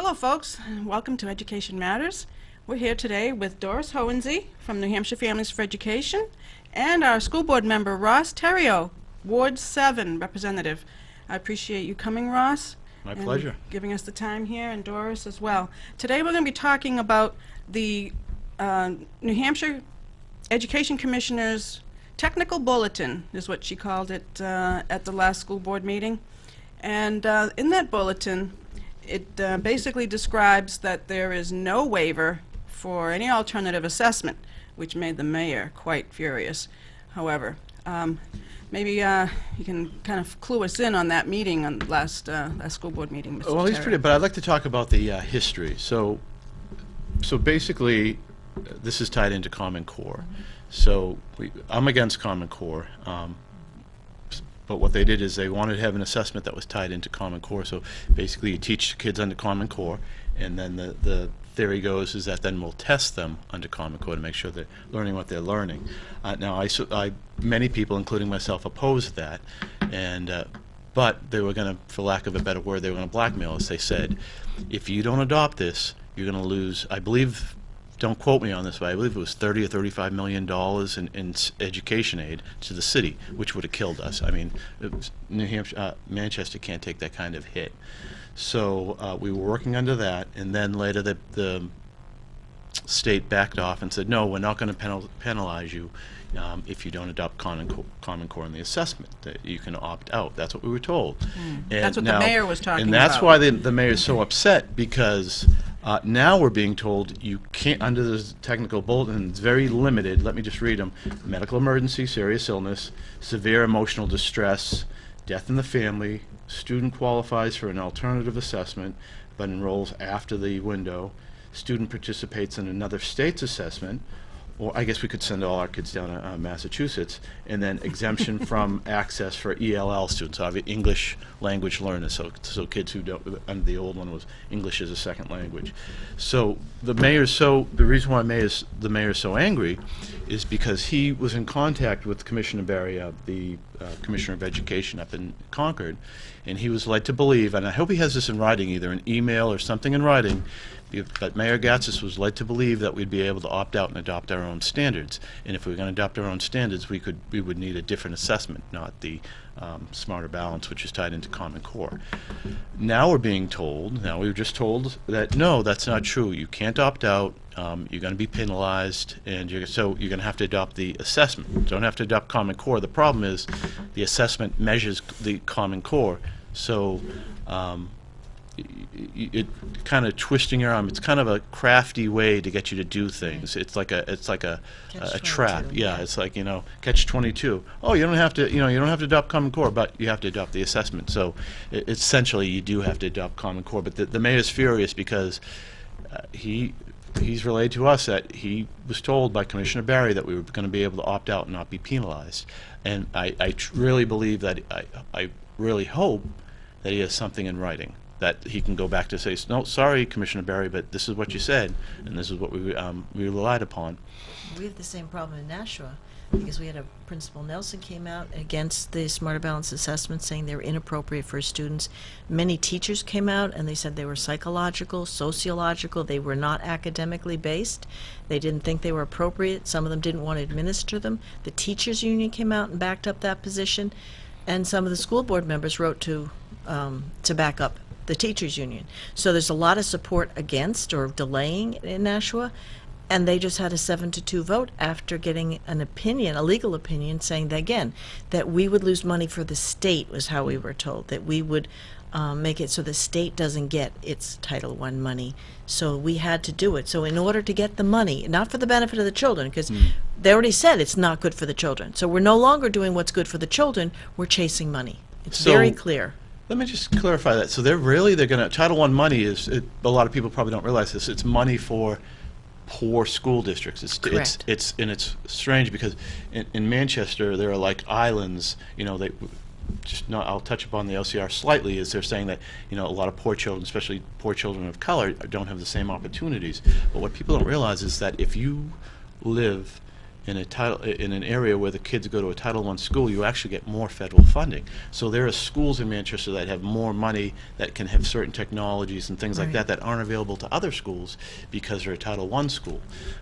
Hello folks, welcome to Education Matters. We're here today with Doris Hohensee from New Hampshire Families for Education and our school board member Ross Terrio, Ward 7 representative. I appreciate you coming, Ross. My and pleasure. Giving us the time here, and Doris as well. Today we're going to be talking about the New Hampshire Education Commissioner's Technical Bulletin, is what she called it at the last school board meeting. And in that bulletin, it basically describes that there is no waiver for any alternative assessment, which made the mayor quite furious. However, maybe you can kind of clue us in on that meeting, on last school board meeting, Mr. Well, he's Terry. pretty, but I'd like to talk about the history. So basically, this is tied into Common Core. So I'm against Common Core. But what they did is they wanted to have an assessment that was tied into Common Core. So basically you teach kids under Common Core, and then the theory goes is that then we'll test them under Common Core to make sure they're learning what they're learning. Now, many people, including myself, opposed that, and but they were going to, for lack of a better word, they were going to blackmail us. They said, if you don't adopt this, you're going to lose, I believe, don't quote me on this, but I believe it was $30 or $35 million in education aid to the city, which would have killed us. I mean, New Hampshire, Manchester can't take that kind of hit. So we were working under that, and then later the state backed off and said, no, we're not going to penalize you if you don't adopt Common Core in the assessment. That you can opt out. That's what we were told. And that's what the mayor was talking about. And that's why the mayor is so upset, because now we're being told you can't, under the technical bulletin, it's very limited. Let me just read them. Medical emergency, serious illness, severe emotional distress, death in the family, student qualifies for an alternative assessment but enrolls after the window, student participates in another state's assessment, or I guess we could send all our kids down to Massachusetts, and then exemption from access for ELL students, English language learners, so kids who don't, under the old one was English as a second language. So the reason why the mayor is so angry is because he was in contact with Commissioner Barry, the Commissioner of Education up in Concord, and he was led to believe, and I hope he has this in writing, either an email or something in writing, but Mayor Gatsis was led to believe that we'd be able to opt out and adopt our own standards. And if we were going to adopt our own standards, we would need a different assessment, not the Smarter Balance, which is tied into Common Core. Now we're being told, now we were just told that no, that's not true. You can't opt out. You're going to be penalized, and so you're going to have to adopt the assessment. You don't have to adopt Common Core. The problem is the assessment measures the Common Core. So it kind of twisting your arm. It's kind of a crafty way to get you to do things. It's like a trap. Yeah, it's like, catch-22. Oh, you don't have to adopt Common Core, but you have to adopt the assessment. So essentially, you do have to adopt Common Core. But the mayor's furious because he's relayed to us that he was told by Commissioner Barry that we were going to be able to opt out and not be penalized. And I really believe that I really hope that he has something in writing that he can go back to say, no, sorry, Commissioner Barry, but this is what you said, and this is what we relied upon. We have the same problem in Nashua, because we had a Principal Nelson came out against the Smarter Balance assessments, saying they were inappropriate for students. Many teachers came out and they said they were psychological, sociological, they were not academically based. They didn't think they were appropriate. Some of them didn't want to administer them. The teachers union came out and backed up that position, and some of the school board members wrote to back up the teachers union. So there's a lot of support against or delaying in Nashua, and they just had a 7-2 vote after getting an opinion, a legal opinion, saying that again, that we would lose money for the state was how we were told, that we would make it so the state doesn't get its Title I money. So we had to do it. So in order to get the money, not for the benefit of the children, because they already said it's not good for the children. So we're no longer doing what's good for the children, we're chasing money. It's very clear. Let me just clarify that. So they're going to, Title I money is, a lot of people probably don't realize this, it's money for poor school districts. Correct. It's strange because in Manchester there are like islands, they just not, I'll touch upon the LCR slightly, is they're saying that, a lot of poor children, especially poor children of color, don't have the same opportunities. But what people don't realize is that if you live in an area where the kids go to a Title I school, you actually get more federal funding. So there are schools in Manchester that have more money, that can have certain technologies and things like Right. that aren't available to other schools because they're a Title I school.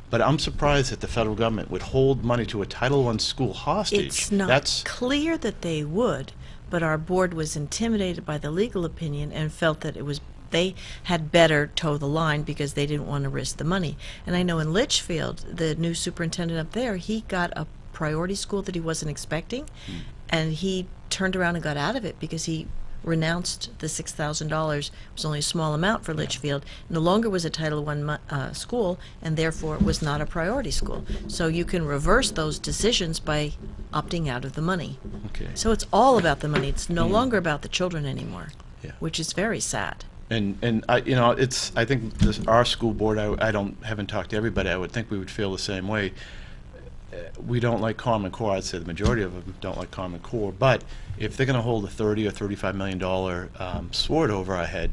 But I'm surprised that the federal government would hold money to a Title I school hostage. It's not That's clear that they would, but our board was intimidated by the legal opinion and felt that it was they had better toe the line because they didn't want to risk the money. And I know in Litchfield, the new superintendent up there, he got a priority school that he wasn't expecting, and he turned around and got out of it because he renounced the $6,000. It was only a small amount for Litchfield. No longer was a Title I school, and therefore was not a priority school. So you can reverse those decisions by opting out of the money. okay. So it's all about the money. It's no longer about the children anymore, Yeah. which is very sad. And I, I think our school board, I haven't talked to everybody, I would think we would feel the same way. We don't like Common Core. I'd say the majority of them don't like Common Core. But if they're going to hold a $30 or $35 million sword over our head,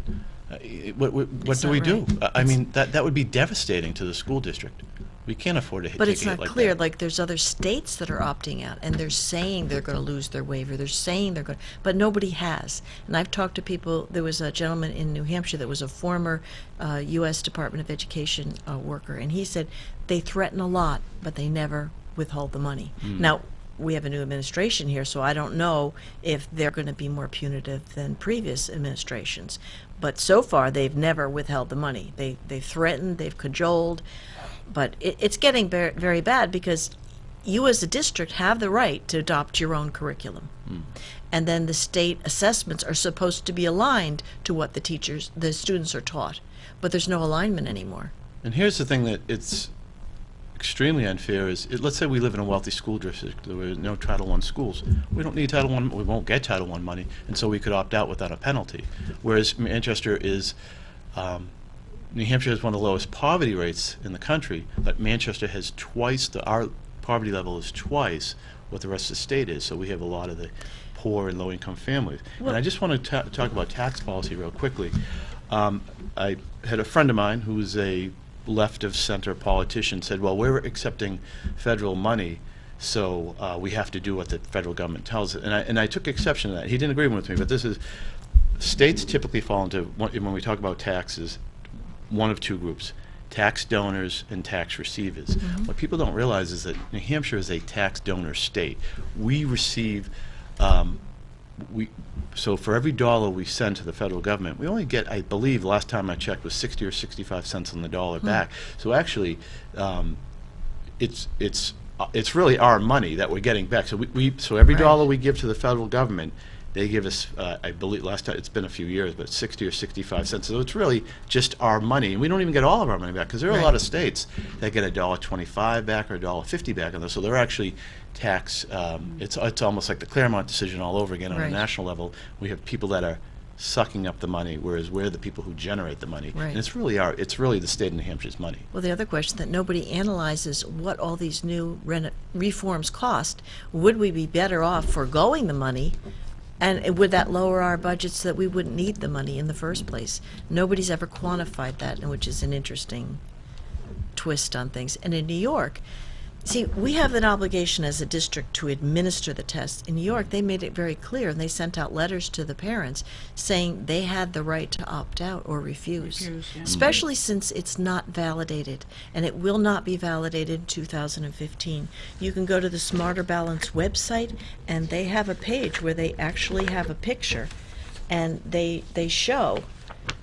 what It's do we not do? right. I mean, that would be devastating to the school district. We can't afford to But take it's a hit not like clear. that. Like there's other states that are opting out, and they're saying they're going to lose their waiver. They're saying they're going, but nobody has. And I've talked to people. There was a gentleman in New Hampshire that was a former U.S. Department of Education worker, and he said they threaten a lot, but they never withhold the money. Now we have a new administration here, so I don't know if they're going to be more punitive than previous administrations. But so far, they've never withheld the money. They've threatened, they've cajoled. But it's getting very, very bad because you as a district have the right to adopt your own curriculum. And then the state assessments are supposed to be aligned to what the students are taught. But there's no alignment anymore. And here's the thing that it's extremely unfair is, let's say we live in a wealthy school district, there are no Title I schools. We don't need Title I, we won't get Title I money, and so we could opt out without a penalty. Whereas Manchester is, New Hampshire has one of the lowest poverty rates in the country, but Manchester has our poverty level is twice what the rest of the state is, so we have a lot of the poor and low-income families. And I just want to talk about tax policy real quickly. I had a friend of mine who's a left-of-center politician said, well, we're accepting federal money, so we have to do what the federal government tells us. And I took exception to that. He didn't agree with me, but this is, states typically fall into, when we talk about taxes, one of two groups: tax donors and tax receivers. What people don't realize is that New Hampshire is a tax donor state. We receive, so for every dollar we send to the federal government, we only get, I believe, last time I checked, was 60 or 65 cents on the dollar back. So actually, it's really our money that we're getting back. So so every Right. dollar we give to the federal government, they give us, I believe, last time, it's been a few years, but 60 or 65 cents. So it's really just our money. And we don't even get all of our money back, because there are a lot of states that get $1.25 back or $1.50 back on this. So they're actually tax, it's almost like the Claremont decision all over again on a Right. national level. We have people that are sucking up the money, whereas we're the people who generate the money. Right. And it's really the state of New Hampshire's money. Well, the other question that nobody analyzes what all these new reforms cost. Would we be better off foregoing the money? And would that lower our budgets so that we wouldn't need the money in the first place? Nobody's ever quantified that, which is an interesting twist on things. And in New York, see, we have an obligation as a district to administer the tests. In New York, they made it very clear, and they sent out letters to the parents saying they had the right to opt out or refuse. Especially since it's not validated, and it will not be validated in 2015. You can go to the Smarter Balance website, and they have a page where they actually have a picture, and they show,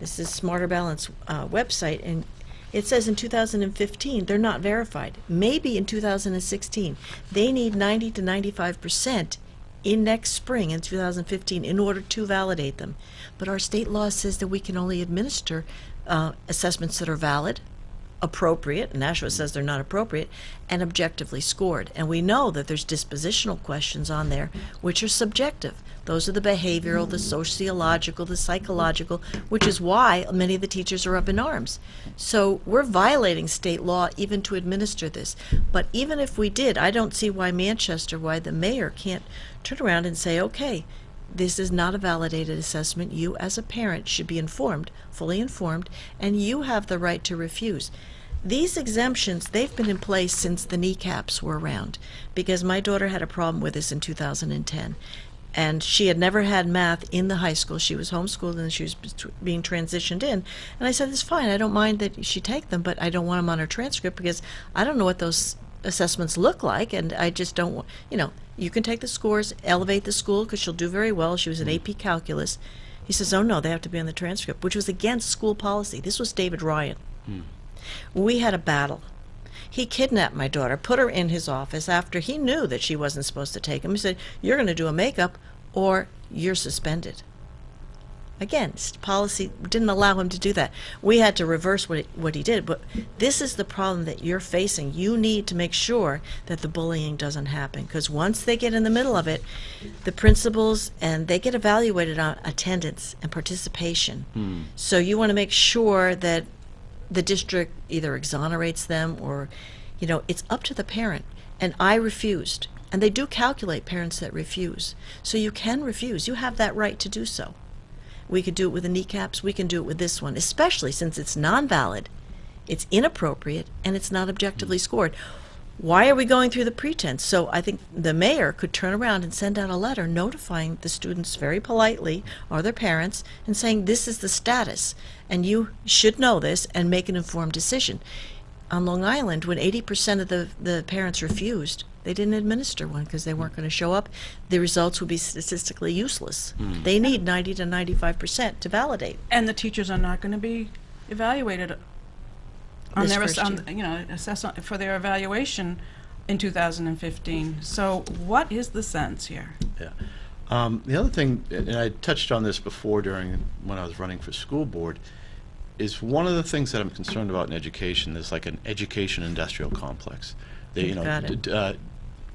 this is Smarter Balance website, and it says in 2015 they're not verified. Maybe in 2016. They need 90 to 95% in next spring in 2015 in order to validate them. But our state law says that we can only administer assessments that are valid, appropriate, and Nashua says they're not appropriate, and objectively scored. And we know that there's dispositional questions on there which are subjective. Those are the behavioral, the sociological, the psychological, which is why many of the teachers are up in arms. So we're violating state law even to administer this. But even if we did, I don't see why why the mayor can't turn around and say, okay, this is not a validated assessment. You as a parent should be informed, fully informed, and you have the right to refuse. These exemptions, they've been in place since the kneecaps were around, because my daughter had a problem with this in 2010. And she had never had math in the high school. She was homeschooled and she was being transitioned in. And I said, it's fine. I don't mind that she take them, but I don't want them on her transcript because I don't know what those assessments look like. And I just don't want, you can take the scores, elevate the school because she'll do very well. She was at AP Calculus. He says, oh, no, they have to be on the transcript, which was against school policy. This was David Ryan. We had a battle. He kidnapped my daughter, put her in his office after he knew that she wasn't supposed to take him. He said, you're going to do a makeup or you're suspended. Again, policy didn't allow him to do that. We had to reverse what he did. But this is the problem that you're facing. You need to make sure that the bullying doesn't happen. Because once they get in the middle of it, the principals, and they get evaluated on attendance and participation. So you want to make sure that the district either exonerates them or, it's up to the parent. And I refused. And they do calculate parents that refuse. So you can refuse. You have that right to do so. We could do it with the kneecaps. We can do it with this one, especially since it's non-valid, it's inappropriate, and it's not objectively scored. Why are we going through the pretense? So I think the mayor could turn around and send out a letter notifying the students very politely or their parents and saying this is the status and you should know this and make an informed decision. On Long Island, when 80% of the parents refused, they didn't administer one because they weren't going to show up. The results would be statistically useless. They need 90 to 95% to validate. And the teachers are not going to be evaluated on This their first year. assess for their evaluation in 2015. So what is the sense here? Yeah. The other thing, and I touched on this before when I was running for school board, is one of the things that I'm concerned about in education is like an education industrial complex. Got it.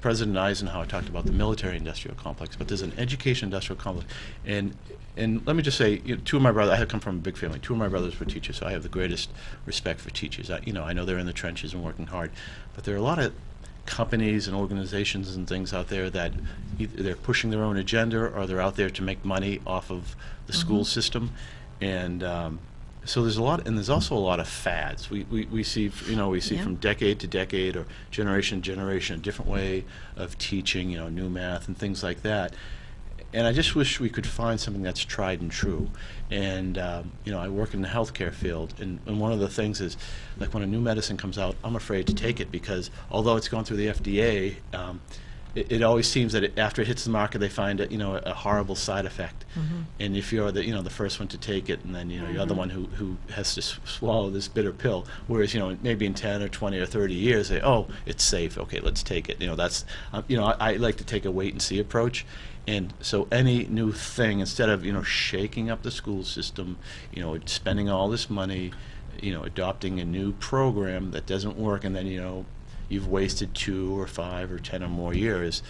President Eisenhower talked about the military industrial complex, but there's an education industrial complex. And let me just say, two of my brothers, I come from a big family, two of my brothers were teachers, so I have the greatest respect for teachers. I know they're in the trenches and working hard, but there are a lot of companies and organizations and things out there that either they're pushing their own agenda or they're out there to make money off of the school system. And so there's a lot, and there's also a lot of fads. We see from decade to decade or generation to generation a different way of teaching, new math and things like that. And I just wish we could find something that's tried and true. And I work in the healthcare field, and one of the things is, like when a new medicine comes out, I'm afraid to take it because although it's gone through the FDA, it always seems that after it hits the market, they find a horrible side effect. And if you're the first one to take it, and then you're the one who has to swallow this bitter pill, whereas maybe in 10 or 20 or 30 years, it's safe. Okay, let's take it. That's I like to take a wait and see approach. And so any new thing, instead of shaking up the school system, spending all this money, adopting a new program that doesn't work, and then you've wasted 2 or 5 or 10 or more years.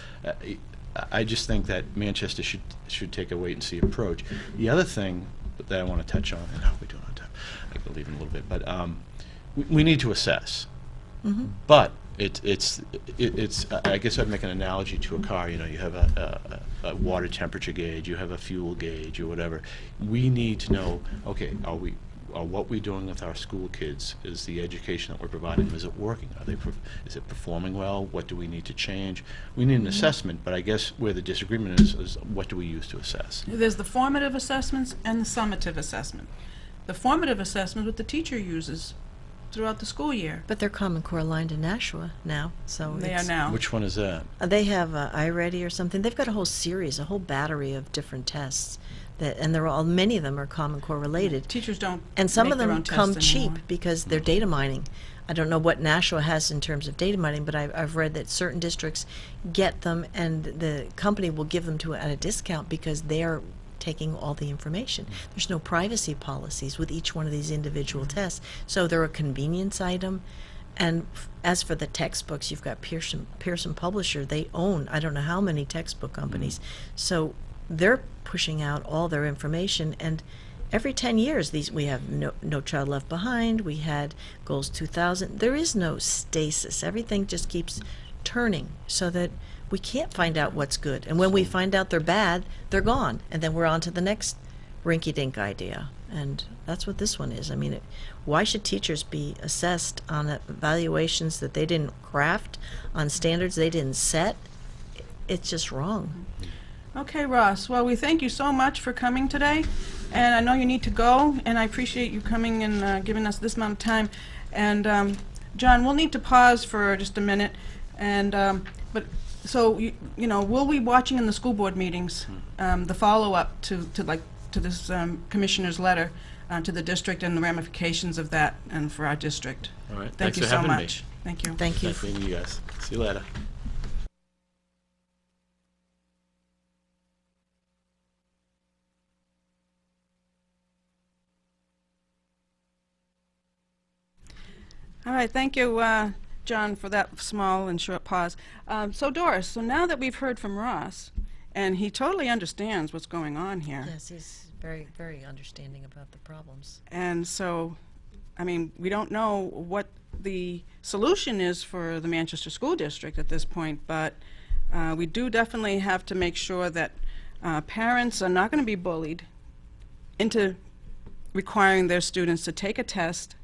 I just think that Manchester should take a wait and see approach. The other thing that I want to touch on, and how are we doing on time? I can leave in a little bit, but we need to assess. But it's I guess I'd make an analogy to a car. You have a water temperature gauge, you have a fuel gauge, or whatever. We need to know, okay, are what we're doing with our school kids, is the education that we're providing, is it working? Is it performing well? What do we need to change? We need an assessment, but I guess where the disagreement is what do we use to assess? There's the formative assessments and the summative assessment. The formative assessment what the teacher uses throughout the school year. But they're Common Core aligned in Nashua now, so They are now. Which one is that? They have iReady or something. They've got a whole series, a whole battery of different tests. And many of them are Common Core related. Teachers don't And some make of their them own come tests cheap anymore. because they're data mining. I don't know what Nashua has in terms of data mining, but I've read that certain districts get them and the company will give them at a discount because they're taking all the information. There's no privacy policies with each one of these individual tests. So they're a convenience item. And as for the textbooks, you've got Pearson Publisher. They own I don't know how many textbook companies. So they're pushing out all their information, and every 10 years we have no Child Left Behind, we had Goals 2000. There is no stasis. Everything just keeps turning so that we can't find out what's good. And when we find out they're bad, they're gone, and then we're on to the next rinky-dink idea. And that's what this one is. I mean, why should teachers be assessed on evaluations that they didn't craft, on standards they didn't set? It's just wrong. Okay, Ross. Well, we thank you so much for coming today, and I know you need to go, and I appreciate you coming and giving us this amount of time. And John, we'll need to pause for just a minute, and but so you know, we'll be watching in the school board meetings the follow-up to this commissioner's letter to the district and the ramifications of that and for our district. All right. Thank Thanks you for so having me. much. Thank you. Thank you. Nice meeting you guys. See you later. All right, thank you, John, for that small and short pause. So Doris, so now that we've heard from Ross, and he totally understands what's going on here, Yes, he's very, very understanding about the problems. and so, I mean, we don't know what the solution is for the Manchester School District at this point, but we do definitely have to make sure that parents are not going to be bullied into requiring their students to take a test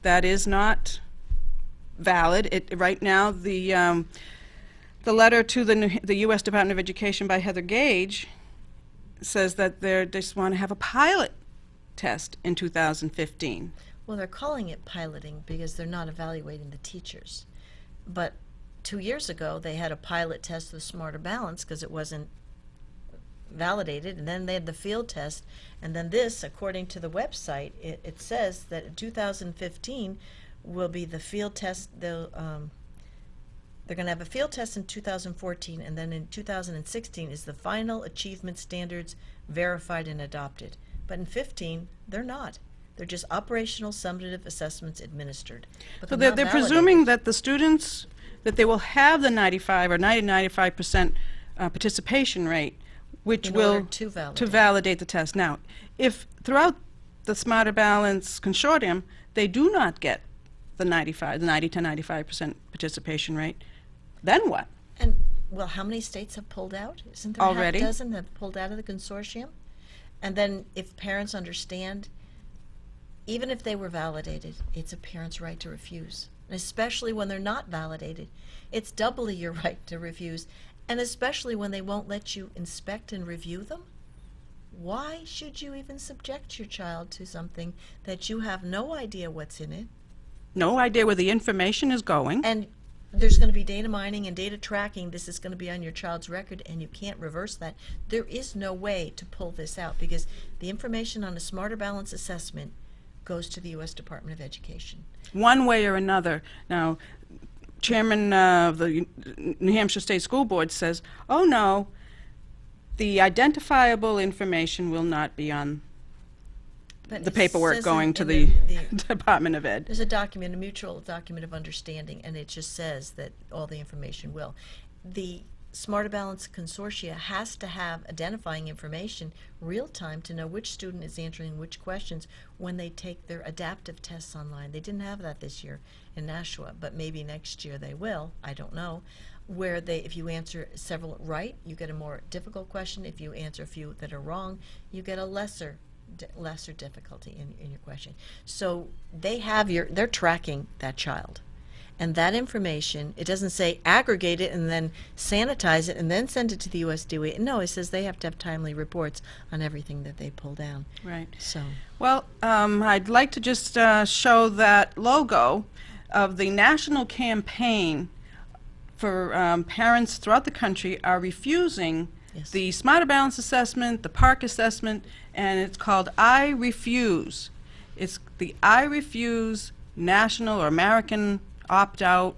that is not valid. Right now, the letter to the U.S. Department of Education by Heather Gage says that they just want to have a pilot test in 2015. Well, they're calling it piloting because they're not evaluating the teachers. But 2 years ago, they had a pilot test with Smarter Balance because it wasn't validated, and then they had the field test, and then this, according to the website, it says that in 2015 will be the field test. They're going to have a field test in 2014, and then in 2016 is the final achievement standards verified and adopted. But in 15, they're not. They're just operational summative assessments administered. But So they're they're not presuming validated. that the students, that they will have the 95 or 95% participation rate, which In will order to validate. validate the test. Now, if throughout the Smarter Balance Consortium, they do not get the 90 to 95% participation rate, then what? And, well, how many states have pulled out? Isn't there Already? a half dozen that have pulled out of the consortium? And then if parents understand, even if they were validated, it's a parent's right to refuse. And especially when they're not validated, it's doubly your right to refuse. And especially when they won't let you inspect and review them. Why should you even subject your child to something that you have no idea what's in it? No idea where the information is going. And there's going to be data mining and data tracking. This is going to be on your child's record, and you can't reverse that. There is no way to pull this out because the information on a Smarter Balance assessment goes to the U.S. Department of Education. One way or another. Now, Chairman of the New Hampshire State School Board says, oh no, the identifiable information will not be on But the it paperwork says going in to the the Department of Ed. There's a document, a mutual document of understanding, and it just says that all the information will. The Smarter Balance Consortia has to have identifying information real time to know which student is answering which questions when they take their adaptive tests online. They didn't have that this year in Nashua, but maybe next year they will. I don't know. Where if you answer several right, you get a more difficult question. If you answer a few that are wrong, you get a lesser difficulty in your question. So they're tracking that child. And that information, it doesn't say aggregate it and then sanitize it and then send it to the USDOE. No, it says they have to have timely reports on everything that they pull down. Right. So, Well, I'd like to just show that logo of the national campaign for parents throughout the country are refusing yes. the Smarter Balance assessment, the Park assessment, and it's called I Refuse. It's the I Refuse National or American Opt-Out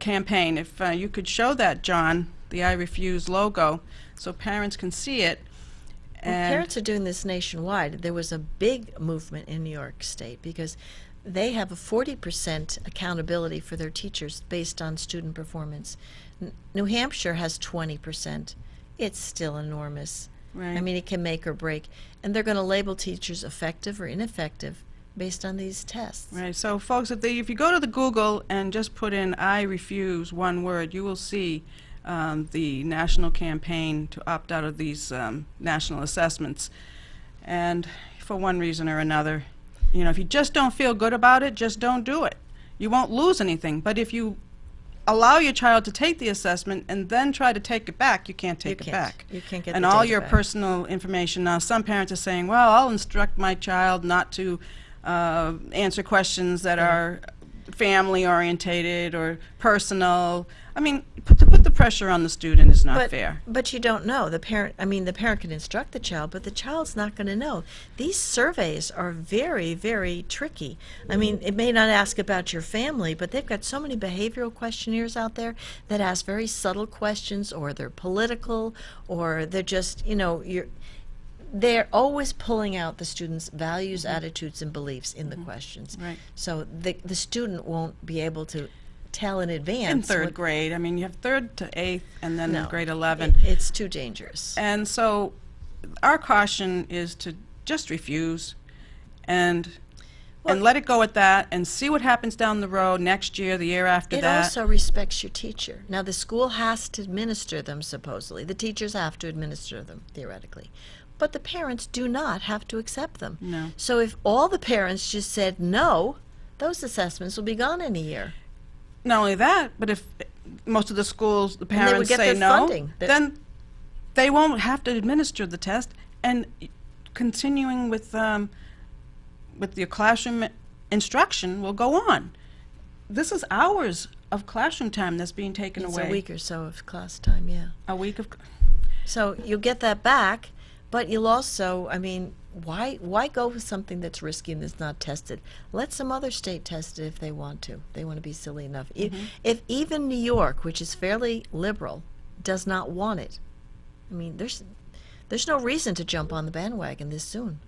campaign. If you could show that, John, the I Refuse logo, so parents can see it. Well, parents are doing this nationwide. There was a big movement in New York State because they have a 40% accountability for their teachers based on student performance. New Hampshire has 20%. It's still enormous. Right. I mean, it can make or break. And they're going to label teachers effective or ineffective based on these tests. Right. So, folks, if you go to the Google and just put in "I refuse" one word, you will see the national campaign to opt out of these national assessments. And for one reason or another, you know, if you just don't feel good about it, just don't do it. You won't lose anything. But if you allow your child to take the assessment and then try to take it back, you can't take it back. You can't get And the all data your back. personal information. Now, some parents are saying, well, I'll instruct my child not to answer questions that are family orientated or personal. I mean, to put the pressure on the student is not fair. But you don't know. The parent can instruct the child, but the child's not going to know. These surveys are very, very tricky. I mean, it may not ask about your family, but they've got so many behavioral questionnaires out there that ask very subtle questions, or they're political, or they're just, they're always pulling out the student's values, attitudes, and beliefs in the questions. Right. So the student won't be able to tell in advance. In third grade. I mean, you have third to eighth and then No, grade 11. It's too dangerous. And so our caution is to just refuse and let it go at that and see what happens down the road next year, the year after It that. also respects your teacher. Now, the school has to administer them, supposedly. The teachers have to administer them, theoretically. But the parents do not have to accept them. No. So if all the parents just said no, those assessments will be gone in a year. Not only that, but if most of the schools, the they would parents get say their no, funding. then they won't have to administer the test. And continuing with the classroom instruction will go on. This is hours of classroom time that's being taken It's away. a week or so of class time, yeah. A week of. So you'll get that back, but you'll also, why go with something that's risky and that's not tested? Let some other state test it if they want to. They want to be silly enough. If even New York, which is fairly liberal, does not want it, there's no reason to jump on the bandwagon this soon.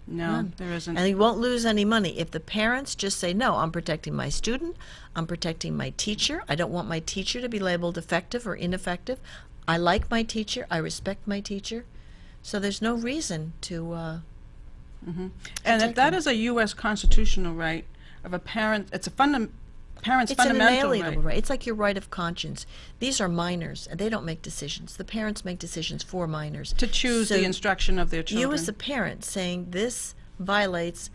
No, None. there isn't. And you won't lose any money. If the parents just say, no, I'm protecting my student, I'm protecting my teacher, I don't want my teacher to be labeled effective or ineffective, I like my teacher, I respect my teacher, so there's no reason to And take if that them. is a U.S. constitutional right of a parent, it's a parent's It's an fundamental inalienable right. right. It's like your right of conscience. These are minors, and they don't make decisions. The parents make decisions for minors. To choose So the instruction of their children. you as a parent saying, this violates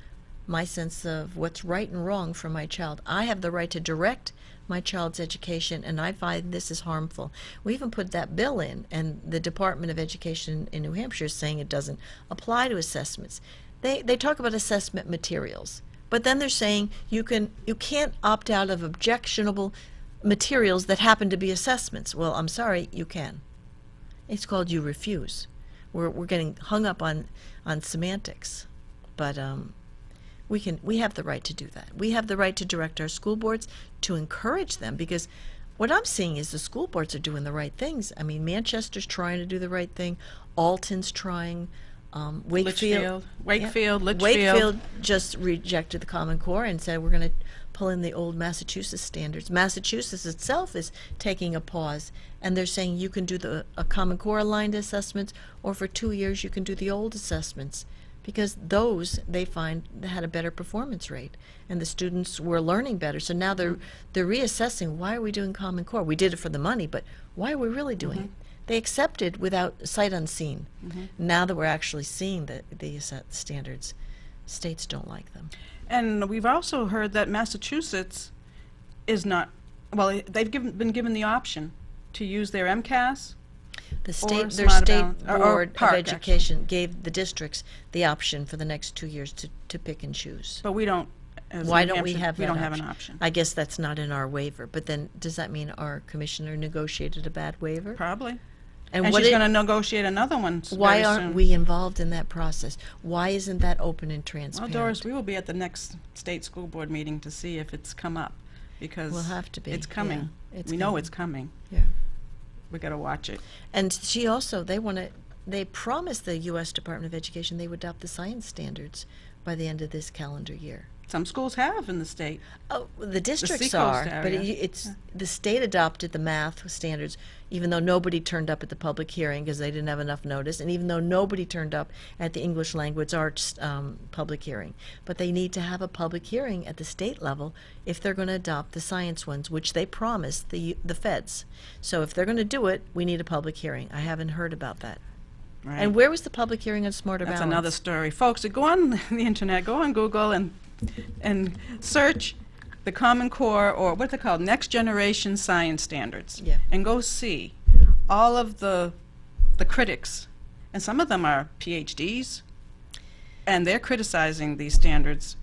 my sense of what's right and wrong for my child. I have the right to direct my child's education, and I find this is harmful. We even put that bill in, and the Department of Education in New Hampshire is saying it doesn't apply to assessments. They talk about assessment materials, but then they're saying you can't opt out of objectionable materials that happen to be assessments. Well, I'm sorry, you can. It's called you refuse. We're getting hung up on semantics, but we have the right to do that. We have the right to direct our school boards, to encourage them, because what I'm seeing is the school boards are doing the right things. Manchester's trying to do the right thing. Alton's trying. Wakefield, Wakefield just rejected the Common Core and said we're going to pull in the old Massachusetts standards. Massachusetts itself is taking a pause, and they're saying you can do a Common Core aligned assessments, or for 2 years you can do the old assessments, because those they find had a better performance rate and the students were learning better. So now they're reassessing, why are we doing Common Core? We did it for the money, but why are we really doing it? They accepted without sight unseen. Now that we're actually seeing the standards, states don't like them. And we've also heard that Massachusetts is not, well, they've been given the option to use their MCAS. Their Smart state Balance- or board Park, of education gave the districts the option for the next 2 years to pick and choose. But we don't. As Why New don't we Hampshire, have we that don't have an option? option. I guess that's not in our waiver. But then, does that mean our commissioner negotiated a bad waiver? Probably. And And what she's it- going to negotiate another one why very aren't soon. we involved in that process? Why isn't that open and Well, transparent? Doris, we will be at the next state school board meeting to see if it's come up, because We'll have to be, it's coming. yeah, it's We know coming. it's coming. Yeah. We got to watch it. And she also, they promised the U.S. Department of Education they would adopt the science standards by the end of this calendar year. Some schools have in the state. Oh, the districts seacoast are, but area. it's the state adopted the math standards, even though nobody turned up at the public hearing because they didn't have enough notice, and even though nobody turned up at the English language arts public hearing. But they need to have a public hearing at the state level if they're going to adopt the science ones, which they promised the feds. So if they're going to do it, we need a public hearing. I haven't heard about that. Right. And where was the public hearing on Smarter That's Balance? another story. Folks, go on the internet, go on Google and search the Common Core, or what they're called, Next Generation Science Standards. Yeah. And go see all of the critics, and some of them are PhDs, and they're criticizing these standards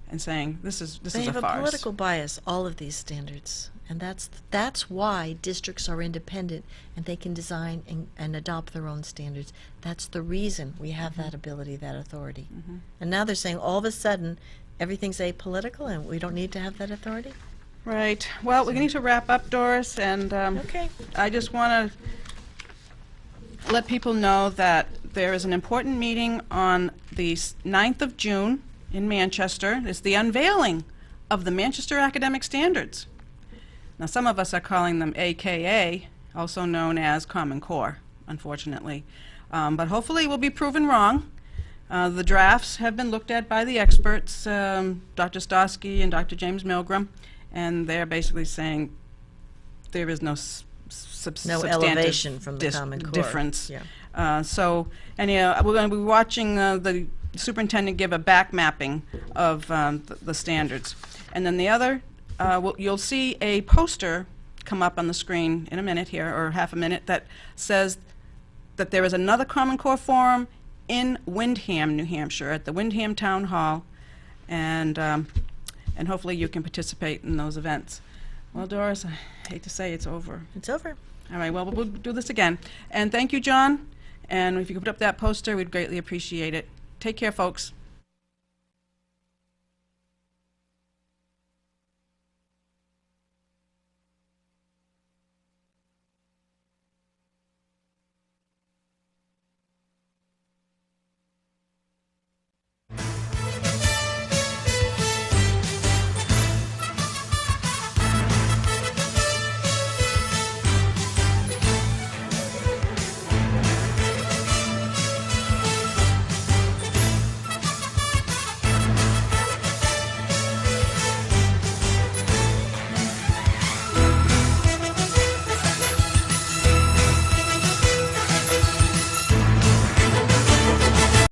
and saying this is They a have a farce. political bias, all of these standards. And that's why districts are independent and they can design and adopt their own standards. That's the reason we have that ability, that authority. And now they're saying all of a sudden everything's apolitical and we don't need to have that authority? Right. Well, we need to wrap up, Doris, and Okay. I just want to let people know that there is an important meeting on the 9th of June in Manchester. It's the unveiling of the Manchester Academic Standards. Now, some of us are calling them AKA, also known as Common Core, unfortunately. But hopefully we'll be proven wrong. The drafts have been looked at by the experts, Dr. Stosky and Dr. James Milgram, and they're basically saying there is no No substantive elevation from the Common Core. difference. Yeah. So, anyhow, we're going to be watching the superintendent give a back mapping of the standards. And then the other, you'll see a poster come up on the screen in a minute here, or half a minute, that says that there is another Common Core forum in Windham, New Hampshire, at the Windham Town Hall, and hopefully you can participate in those events. Well, Doris, I hate to say it's over. It's over. All right, well, we'll do this again. And thank you, John. And if you could put up that poster, we'd greatly appreciate it. Take care, folks.